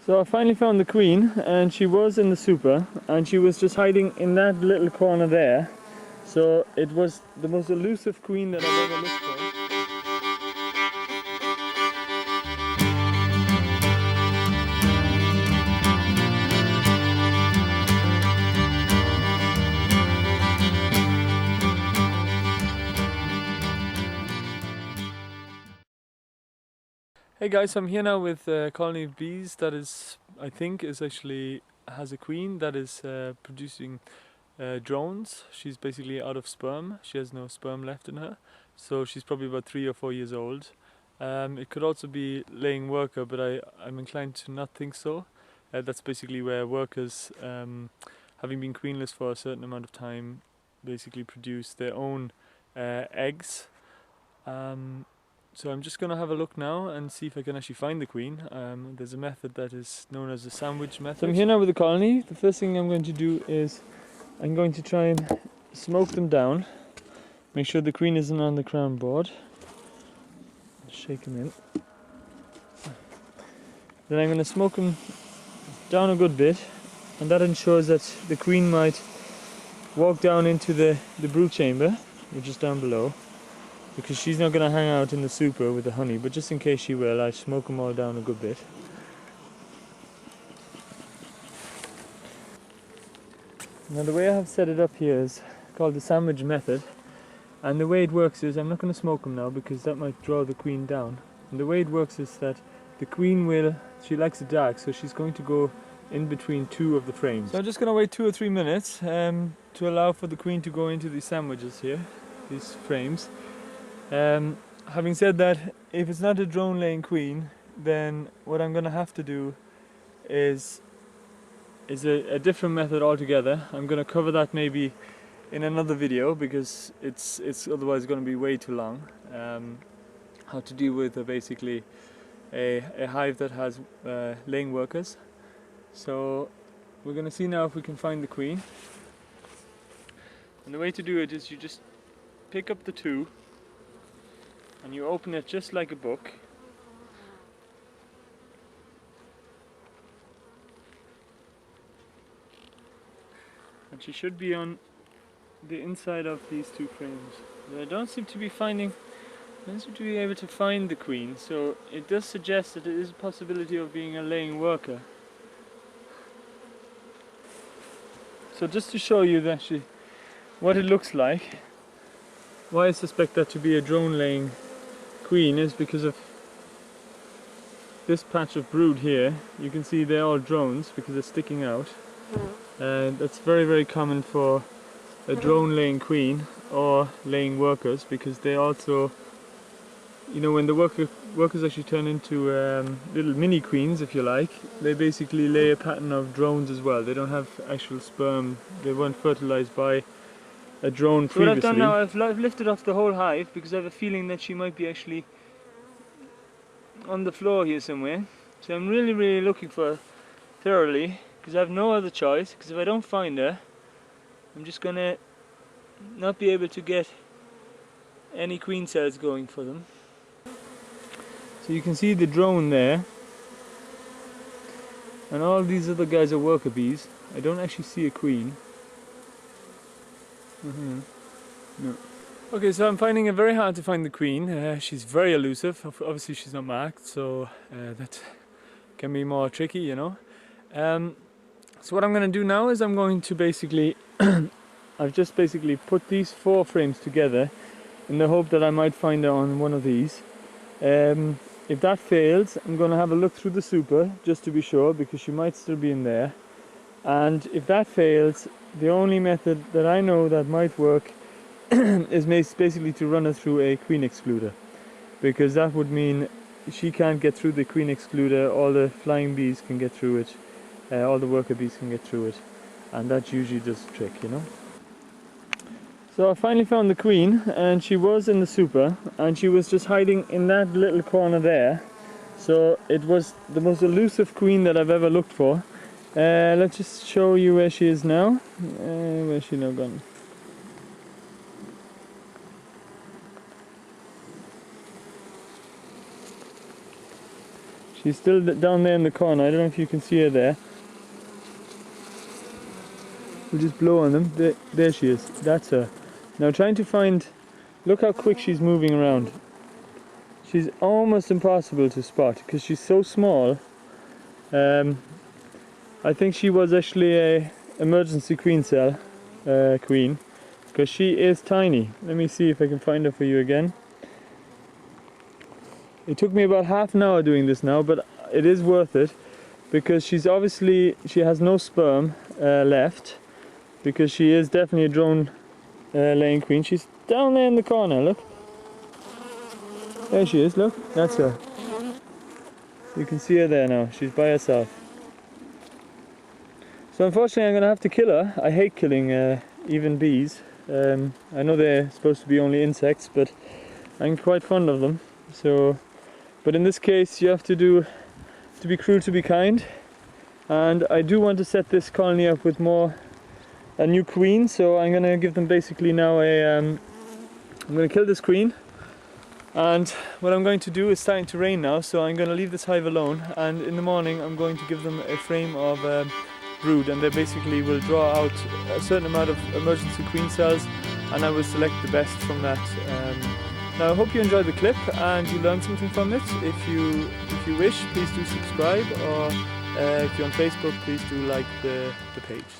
So I finally found the queen, and she was in the super, and she was just hiding in that little corner there. So it was the most elusive queen that I've ever looked for. Hey guys, I'm here now with a colony of bees that is, I think, has a queen that is producing drones. She's basically out of sperm. She has no sperm left in her, so she's probably about 3 or 4 years old. It could also be laying worker, but I'm inclined to not think so. That's basically where workers, having been queenless for a certain amount of time, basically produce their own eggs. So I'm just going to have a look now and see if I can actually find the queen. There's a method that is known as the sandwich method. So I'm here now with the colony. The first thing I'm going to do is I'm going to try and smoke them down. Make sure the queen isn't on the crown board. Shake them in. Then I'm going to smoke them down a good bit, and that ensures that the queen might walk down into the brood chamber, which is down below. Because she's not going to hang out in the super with the honey, but just in case she will, I smoke them all down a good bit. Now the way I have set it up here is called the sandwich method, and the way it works is, I'm not going to smoke them now because that might draw the queen down. And the way it works is that the queen she likes it dark, so she's going to go in between two of the frames. So I'm just going to wait 2 or 3 minutes to allow for the queen to go into these sandwiches here, these frames. Having said that, if it's not a drone laying queen, then what I'm going to have to do is a different method altogether. I'm going to cover that maybe in another video because it's otherwise going to be way too long. How to deal with basically a hive that has laying workers. So we're going to see now if we can find the queen. And the way to do it is you just pick up the two and you open it just like a book. And she should be on the inside of these 2 frames. But I don't seem to be able to find the queen, so it does suggest that there is a possibility of being a laying worker. So just to show you that what it looks like, why I suspect that to be a drone laying queen is because of this patch of brood here. You can see they're all drones because they're sticking out. That's very, very common for a drone laying queen or laying workers, because they also, when the workers actually turn into little mini queens, if you like, they basically lay a pattern of drones as well. They don't have actual sperm, they weren't fertilized by a drone previously. What I've done now, I've lifted off the whole hive because I have a feeling that she might be actually on the floor here somewhere. So I'm really, really looking for her thoroughly, because I have no other choice, because if I don't find her, I'm just gonna not be able to get any queen cells going for them. So you can see the drone there, and all these other guys are worker bees. I don't actually see a queen. No. Okay, so I'm finding it very hard to find the queen. She's very elusive. Obviously she's not marked, so that can be more tricky, So what I'm going to do now is I'm going to basically I've just basically put these 4 frames together in the hope that I might find her on one of these. If that fails, I'm going to have a look through the super just to be sure, because she might still be in there. And if that fails, the only method that I know that might work is basically to run her through a queen excluder, because that would mean she can't get through the queen excluder, all the flying bees can get through it, all the worker bees can get through it, and that usually does the trick, So I finally found the queen, and she was in the super, and she was just hiding in that little corner there. So it was the most elusive queen that I've ever looked for. Let's just show you where she is now. Where's she now gone? She's still down there in the corner. I don't know if you can see her there. We'll just blow on them. There she is. That's her. Now trying to find... Look how quick she's moving around. She's almost impossible to spot because she's so small. I think she was actually a emergency queen cell queen, because she is tiny. Let me see if I can find her for you again. It took me about half an hour doing this now, but it is worth it because she has no sperm left, because she is definitely a drone laying queen. She's down there in the corner, look. There she is, look, that's her. You can see her there now, she's by herself. So unfortunately I'm going to have to kill her. I hate killing even bees. I know they're supposed to be only insects, but I'm quite fond of them. So, but in this case you have to be cruel to be kind. And I do want to set this colony up with a new queen, so I'm going to give them basically now I'm going to kill this queen. And what I'm going to do is starting to rain now, so I'm going to leave this hive alone, and in the morning I'm going to give them a frame of brood, and they basically will draw out a certain amount of emergency queen cells, and I will select the best from that. Now I hope you enjoyed the clip and you learned something from it. If you wish, please do subscribe, or if you're on Facebook, please do like the page.